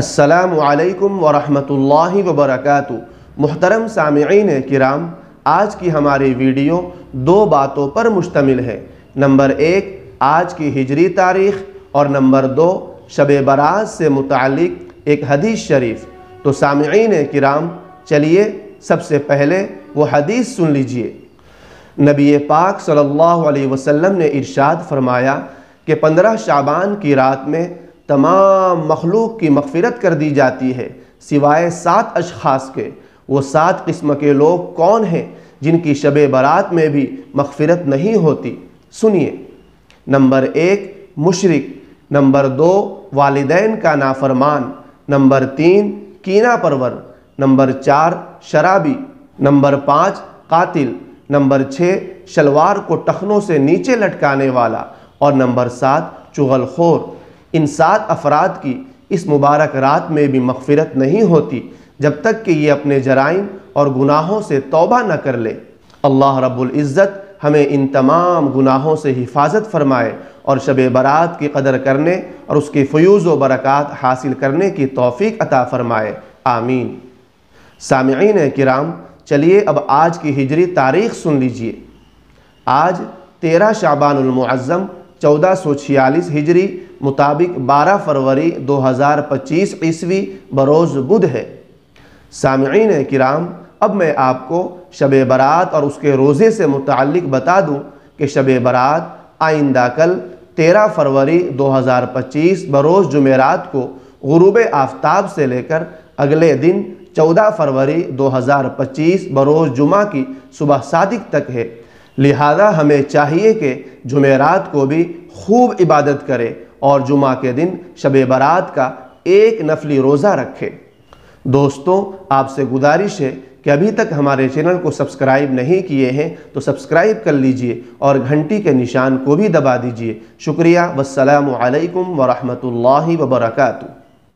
السلام علیکم ورحمۃ اللہ وبرکاتہ۔ محترم سامعین کرام، آج کی ہماری ویڈیو دو باتوں پر مشتمل ہے۔ نمبر 1 آج کی ہجری تاریخ اور نمبر 2 شب برات سے متعلق ایک حدیث شریف۔ تو سامعین کرام، چلیے سب سے پہلے وہ حدیث سن لیجئے۔ نبی پاک صلی اللہ علیہ وسلم نے ارشاد فرمایا کہ 15 شعبان کی رات میں تمام مخلوق کی مغفرت کر دی جاتی ہے سوائے 7 اشخاص کے۔ وہ 7 قسم کے لوگ کون ہیں جن کی شب برات میں بھی مغفرت نہیں ہوتی؟ سنیے۔ نمبر 1 مشرک، نمبر 2 والدین کا نافرمان، نمبر 3 کینہ پرور، نمبر 4 شرابی، نمبر 5 قاتل، نمبر 6 شلوار کو ٹخنوں سے نیچے لٹکانے والا، اور نمبر 7 چغل خور۔ ان 7 افراد کی اس مبارک رات میں بھی مغفرت نہیں ہوتی جب تک کہ یہ اپنے جرائم اور گناہوں سے توبہ نہ کر لے۔ اللہ رب العزت ہمیں ان تمام گناہوں سے حفاظت فرمائے اور شب برات کی قدر کرنے اور اس کی فیوز و برکات حاصل کرنے کی توفیق عطا فرمائے، آمین۔ سامعین کرام، چلیے اب آج کی ہجری تاریخ سن لیجئے۔ آج 13 شعبان المعظم 1446 ہجری مطابق 12 فروری 2025 عیسوی بروز بدھ ہے۔ سامعین کرام، اب میں آپ کو شب برات اور اس کے روزے سے متعلق بتا دوں کہ شب برات آئندہ کل 13 فروری 2025 بروز جمعرات کو غروب آفتاب سے لے کر اگلے دن 14 فروری 2025 بروز جمعہ کی صبح صادق تک ہے۔ لہذا ہمیں چاہیے کہ جمعرات کو بھی خوب عبادت کرے اور جمعہ کے دن شب برات کا ایک نفلی روزہ رکھے۔ دوستوں، آپ سے گزارش ہے کہ ابھی تک ہمارے چینل کو سبسکرائب نہیں کیے ہیں تو سبسکرائب کر لیجئے اور گھنٹی کے نشان کو بھی دبا دیجئے۔ شکریہ، والسلام علیکم ورحمۃ اللہ وبرکاتہ۔